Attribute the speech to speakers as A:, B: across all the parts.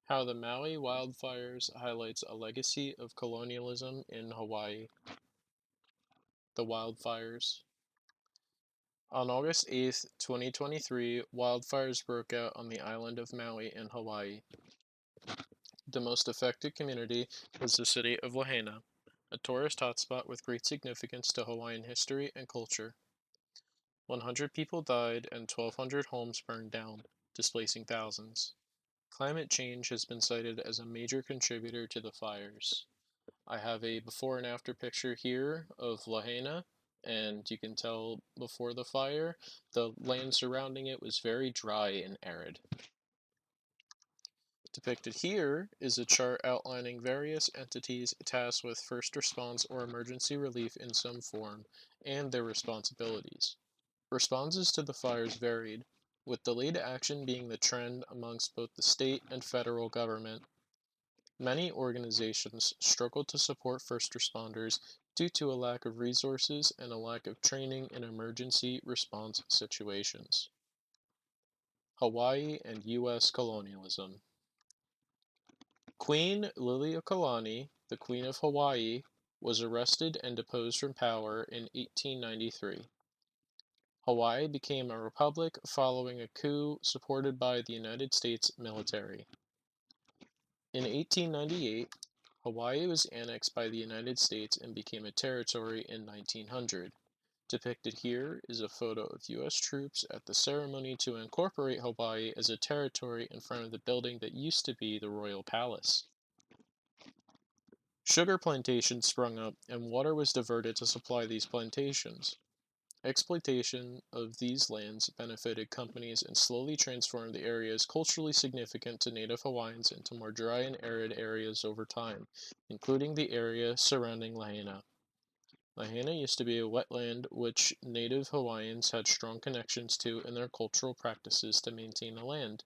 A: How the Maui wildfires highlights a legacy of colonialism in Hawaii. The wildfires. On August 8th, 2023, wildfires broke out on the island of Maui in Hawaii. The most affected community was the city of Lahaina, a tourist hotspot with great significance to Hawaiian history and culture. 100 people died and 1,200 homes burned down, displacing thousands. Climate change has been cited as a major contributor to the fires. I have a before and after picture here of Lahaina, and you can tell before the fire, the land surrounding it was very dry and arid. Depicted here is a chart outlining various entities tasked with first response or emergency relief in some form, and their responsibilities. Responses to the fires varied, with delayed action being the trend amongst both the state and federal government. Many organizations struggle to support first responders due to a lack of resources and a lack of training in emergency response situations. Hawaii and U.S. colonialism. Queen Liliuokalani, the Queen of Hawaii, was arrested and deposed from power in 1893. Hawaii became a republic following a coup supported by the United States military. In 1898, Hawaii was annexed by the United States and became a territory in 1900. Depicted here is a photo of U.S. troops at the ceremony to incorporate Hawaii as a territory in front of the building that used to be the Royal Palace. Sugar plantations sprung up, and water was diverted to supply these plantations. Exploitation of these lands benefited companies and slowly transformed the areas culturally significant to native Hawaiians into more dry and arid areas over time, including the area surrounding Lahaina. Lahaina used to be a wetland which native Hawaiians had strong connections to in their cultural practices to maintain the land.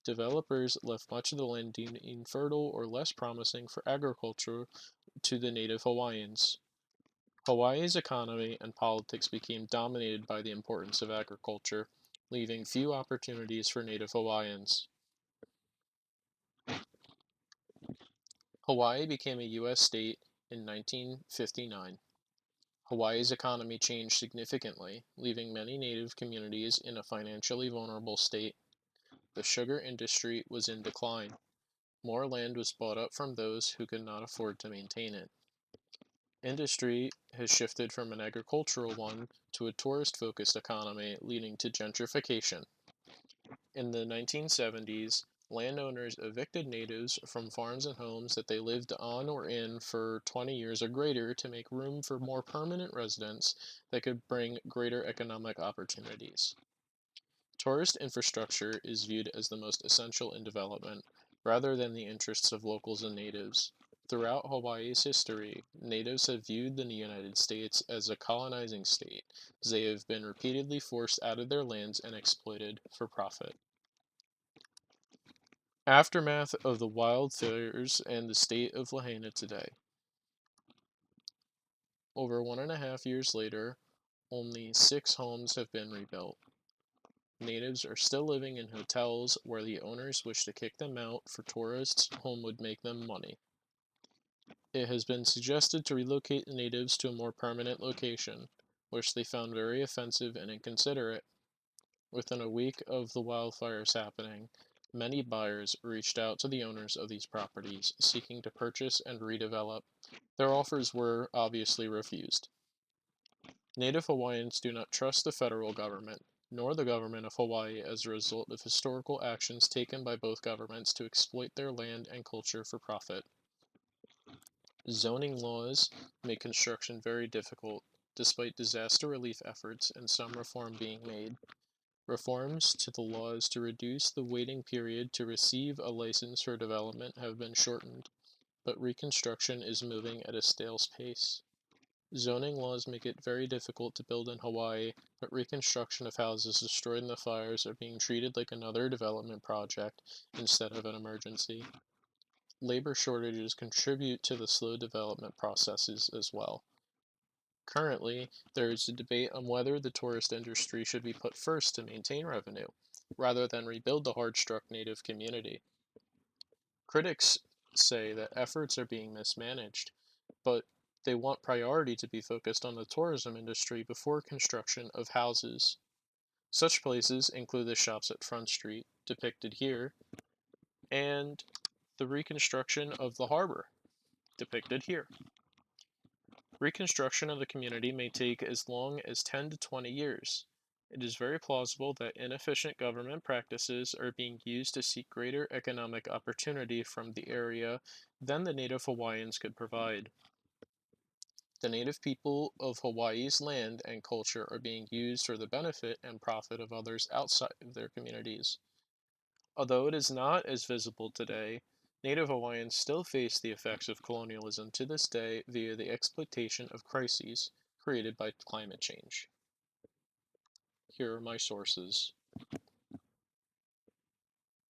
A: Developers left much of the land deemed infertile or less promising for agriculture to the native Hawaiians. Hawaii's economy and politics became dominated by the importance of agriculture, leaving few opportunities for native Hawaiians. Hawaii became a U.S. state in 1959. Hawaii's economy changed significantly, leaving many native communities in a financially vulnerable state. The sugar industry was in decline. More land was bought up from those who could not afford to maintain it. Industry has shifted from an agricultural one to a tourist-focused economy, leading to gentrification. In the 1970s, landowners evicted natives from farms and homes that they lived on or in for 20 years or greater to make room for more permanent residents that could bring greater economic opportunities. Tourist infrastructure is viewed as the most essential in development, rather than the interests of locals and natives. Throughout Hawaii's history, natives have viewed the United States as a colonizing state, as they have been repeatedly forced out of their lands and exploited for profit. Aftermath of the wildfires and the state of Lahaina today. Over 1.5 years later, only 6 homes have been rebuilt. Natives are still living in hotels where the owners wish to kick them out for tourists whom would make them money. It has been suggested to relocate the natives to a more permanent location, which they found very offensive and inconsiderate. Within a week of the wildfires happening, many buyers reached out to the owners of these properties seeking to purchase and redevelop. Their offers were obviously refused. Native Hawaiians do not trust the federal government, nor the government of Hawaii as a result of historical actions taken by both governments to exploit their land and culture for profit. Zoning laws make construction very difficult, despite disaster relief efforts and some reform being made. Reforms to the laws to reduce the waiting period to receive a license for development have been shortened, but reconstruction is moving at a stale pace. Zoning laws make it very difficult to build in Hawaii, but reconstruction of houses destroyed in the fires are being treated like another development project instead of an emergency. Labor shortages contribute to the slow development processes as well. Currently, there is a debate on whether the tourist industry should be put first to maintain revenue, rather than rebuild the hard-struck native community. Critics say that efforts are being mismanaged, but they want priority to be focused on the tourism industry before construction of houses. Such places include the shops at Front Street, depicted here, and the reconstruction of the harbor, depicted here. Reconstruction of the community may take as long as 10 to 20 years. It is very plausible that inefficient government practices are being used to seek greater economic opportunity from the area than the native Hawaiians could provide. The native people of Hawaii's land and culture are being used for the benefit and profit of others outside of their communities. Although it is not as visible today, Native Hawaiians still face the effects of colonialism to this day via the exploitation of crises created by climate change. Here are my sources.